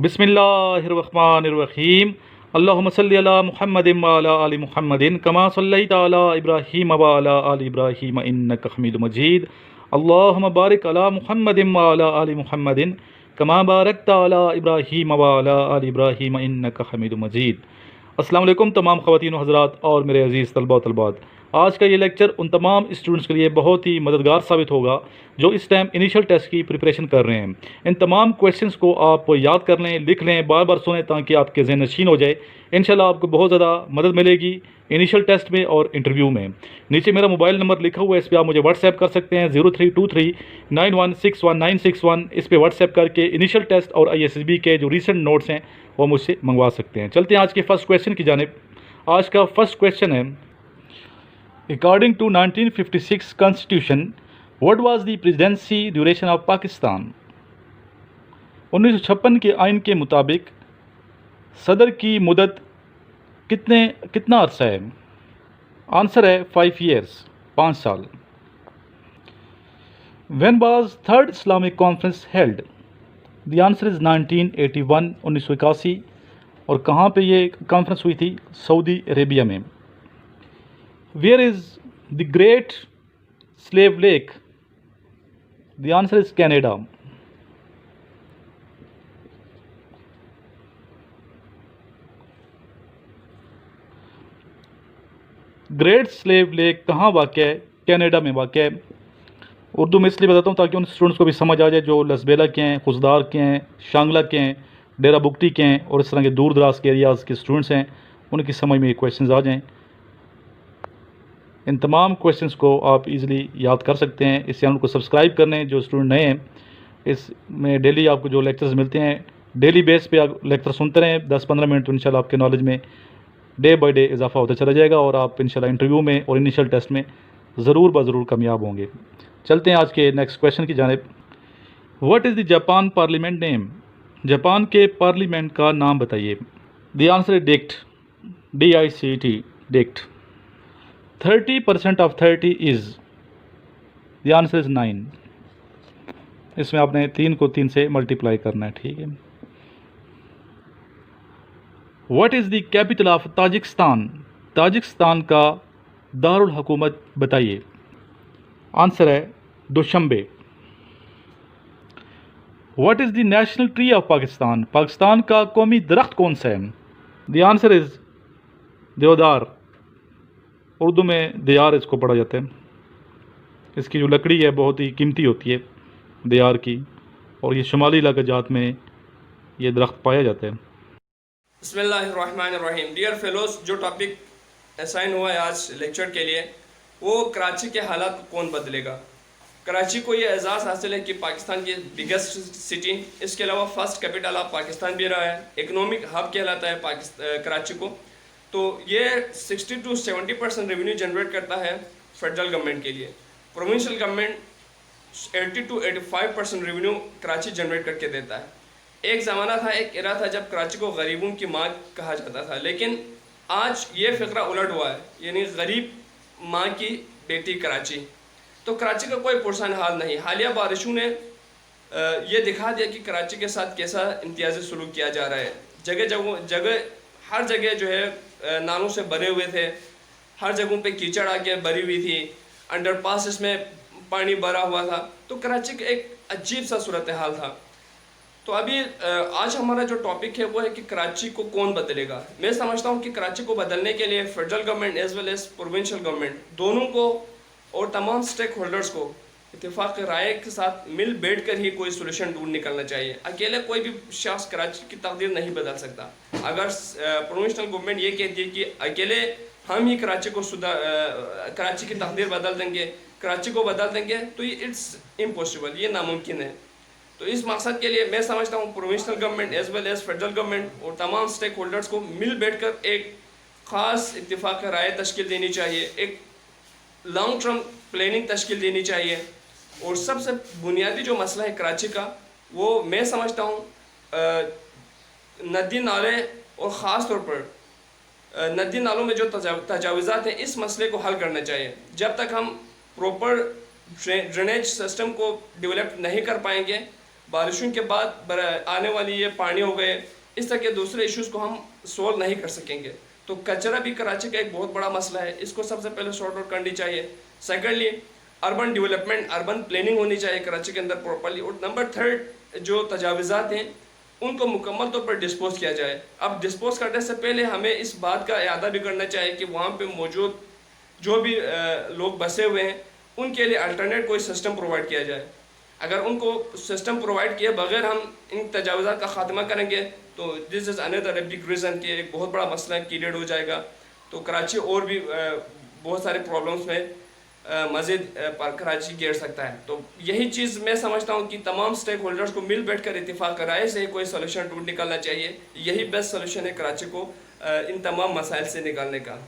बिस्मिल्लाहिर्रहमानिर्रहीम। अल्लाहुम्मा सल्लि अला मुहम्मदिन व अला आलि मुहम्मदिन कमा सल्लैता अला इब्राहीम व अला आलि इब्राहीम इन्नका हमीदुम मजीद। अल्लाहुम्मा बारिक अला मुहम्मदिन व अला आलि मुहम्मदिन कमा बारकता अला इब्राहीम व अला आलि इब्राहीम इन्नका हमीदुम मजीद। अस्सलाम वालेकुम तमाम ख़वातीन व हज़रात और मेरे अज़ीज़ तलबा व तलबात। आज का ये लेक्चर उन तमाम स्टूडेंट्स के लिए बहुत ही मददगार साबित होगा जो इस टाइम इनिशियल टेस्ट की प्रिपरेशन कर रहे हैं। इन तमाम क्वेश्चंस को आप याद कर लें, लिख लें, बार बार सुनें ताकि आपके ज़हन नशीन हो जाए। इंशाल्लाह आपको बहुत ज़्यादा मदद मिलेगी इनिशियल टेस्ट में और इंटरव्यू में। नीचे मेरा मोबाइल नंबर लिखा हुआ है, इस पर आप मुझे व्हाट्सएप कर सकते हैं 032391619161। इस पर व्हाट्सएप करके इनिशियल टेस्ट और ISSB के जो रिसेंट नोट्स हैं वो मुझसे मंगवा सकते हैं। चलते हैं आज के फर्स्ट क्वेश्चन की जानिब। आज का फर्स्ट क्वेश्चन है, according to 1956 constitution what was the presidency duration of Pakistan. 1956 के आइन के मुताबिक सदर की मुदत कितना अरसा है? आंसर है 5 years, 5 साल। When was third Islamic conference held? The answer is 1981, 1981। और कहाँ पे ये कॉन्फ्रेंस हुई थी? सऊदी अरेबिया में। Where is the Great Slave Lake? The answer is Canada. Great Slave Lake कहाँ वाक़ है? कनाडा में वाक़ है। उर्दू में इसलिए बताता हूँ ताकि उन स्टूडेंट्स को भी समझ आ जाए जो लसबेला के हैं, खुजदार के हैं, शांगला के हैं, डेरा बुगटी के हैं और इस तरह के दूर दराज के एरियाज़ के स्टूडेंट्स हैं, उनकी समझ में ये क्वेश्चंस आ जाएं। इन तमाम क्वेश्चंस को आप इजीली याद कर सकते हैं। इस चैनल को सब्सक्राइब कर लें जो स्टूडेंट नए हैं। इसमें डेली आपको जो लेक्चर्स मिलते हैं, डेली बेस पे आप लेक्चर सुनते रहें 10-15 मिनट, तो इंशाल्लाह आपके नॉलेज में डे बाय डे इजाफा होता चला जाएगा और आप इंशाल्लाह इंटरव्यू में और इनिशियल टेस्ट में ज़रूर कामयाब होंगे। चलते हैं आज के नेक्स्ट क्वेश्चन की जानिब। What is the Japan parliament name? Japan के पार्लियामेंट का नाम बताइए। The answer is dict, DICT, dict. 30% of 30 is? The answer is 9। इसमें आपने 3 को 3 से मल्टीप्लाई करना है, ठीक है। What is the capital of Tajikistan? Tajikistan का दारुल हुकूमत बताइए। आंसर है Dushanbe. What is the national tree of Pakistan? Pakistan का कौमी दरख्त कौन सा है? द आंसर इज़ देवदार। उर्दू में दियार इसको पढ़ा जाता है। इसकी जो लकड़ी है बहुत ही कीमती होती है दियार की, और ये शुमाली इलाक़ात में ये दरख्त पाया जाता है। बिस्मिल्लाहिर्रहमानिर्रहीम। डियर फेलोज, जो टॉपिक असाइन हुआ है आज लेक्चर के लिए वो कराची के हालात को कौन बदलेगा। कराची को ये एजाज़ हासिल है कि पाकिस्तान की बिगेस्ट सिटी, इसके अलावा फर्स्ट कैपिटल ऑफ पाकिस्तान भी रहा है, इकोनॉमिक हब कहलाता है कराची को। तो ये 60 to 70% रेवेन्यू जनरेट करता है फेडरल गवर्नमेंट के लिए। Provincial government 80 to 85% revenue Karachi generate करके देता है। एक ज़माना था, एक एरा था जब कराची को गरीबों की माँ कहा जाता था, लेकिन आज ये फ़िक्रा उलट हुआ है, यानी गरीब माँ की बेटी कराची। तो कराची का कोई पुरसान हाल नहीं। हालिया बारिशों ने ये दिखा दिया कि कराची के साथ कैसा इम्तियाजी सलूक किया जा रहा है। हर जगह जो है नालों से भरे हुए थे, हर जगहों पे कीचड़ आके भरी हुई थी, अंडरपास इसमें पानी भरा हुआ था। तो कराची का एक अजीब सा सूरत हाल था। तो अभी आज हमारा जो टॉपिक है वो है कि कराची को कौन बदलेगा। मैं समझता हूँ कि कराची को बदलने के लिए federal government as well as provincial government दोनों को और तमाम स्टेक होल्डर्स को इत्तेफाक राय के साथ मिल बैठ कर ही कोई सोल्यूशन ढूंढ निकलना चाहिए। अकेले कोई भी शख्स कराची की तकदीर नहीं बदल सकता। अगर प्रोविंशियल गवर्नमेंट ये कहती है कि अकेले हम ही कराची की तकदीर बदल देंगे, कराची को बदल देंगे, तो ये इट्स इम्पॉसिबल, ये नामुमकिन है। तो इस मकसद के लिए मैं समझता हूँ provincial government as well as federal government और तमाम स्टेक होल्डर्स को मिल बैठकर एक ख़ास इत्तेफाक राय तश्कील देनी चाहिए, एक लॉन्ग टर्म प्लानिंग तश्कील देनी चाहिए। और सबसे बुनियादी जो मसला है कराची का, वो मैं समझता हूँ नदी नाले और ख़ास तौर पर नदी नालों में जो तजावुज़ात हैं, इस मसले को हल करना चाहिए। जब तक हम प्रॉपर ड्रेनेज सिस्टम को डेवलप नहीं कर पाएंगे, बारिशों के बाद आने वाली ये पानी हो गए, इस तरह के दूसरे इश्यूज़ को हम सोल्व नहीं कर सकेंगे। तो कचरा भी कराची का एक बहुत बड़ा मसला है, इसको सबसे पहले सॉर्ट आउट करनी चाहिए। Secondly, urban development, urban planning होनी चाहिए कराची के अंदर प्रॉपर्ली। और नंबर थर्ड, जो तजावज़ात हैं उनको मुकम्मल तौर पर डिस्पोज किया जाए। अब डिस्पोज करने से पहले हमें इस बात का इयादा भी करना चाहिए कि वहाँ पे मौजूद जो भी लोग बसे हुए हैं उनके लिए अल्टरनेट कोई सिस्टम प्रोवाइड किया जाए। अगर उनको सिस्टम प्रोवाइड किए बगैर हम इन तजावज़ात का ख़ात्मा करेंगे तो this is another big reason कि एक बहुत बड़ा मसला क्रिएट हो जाएगा। तो कराची और भी बहुत सारे प्रॉब्लम्स में मज़ीद कराची गिर सकता है। तो यही चीज़ मैं समझता हूँ कि तमाम स्टेक होल्डर्स को मिल बैठ कर इत्तेफाक कराए से कोई सोल्यूशन ढूंढ निकालना चाहिए। यही बेस्ट सोल्यूशन है कराची को इन तमाम मसाइल से निकालने का।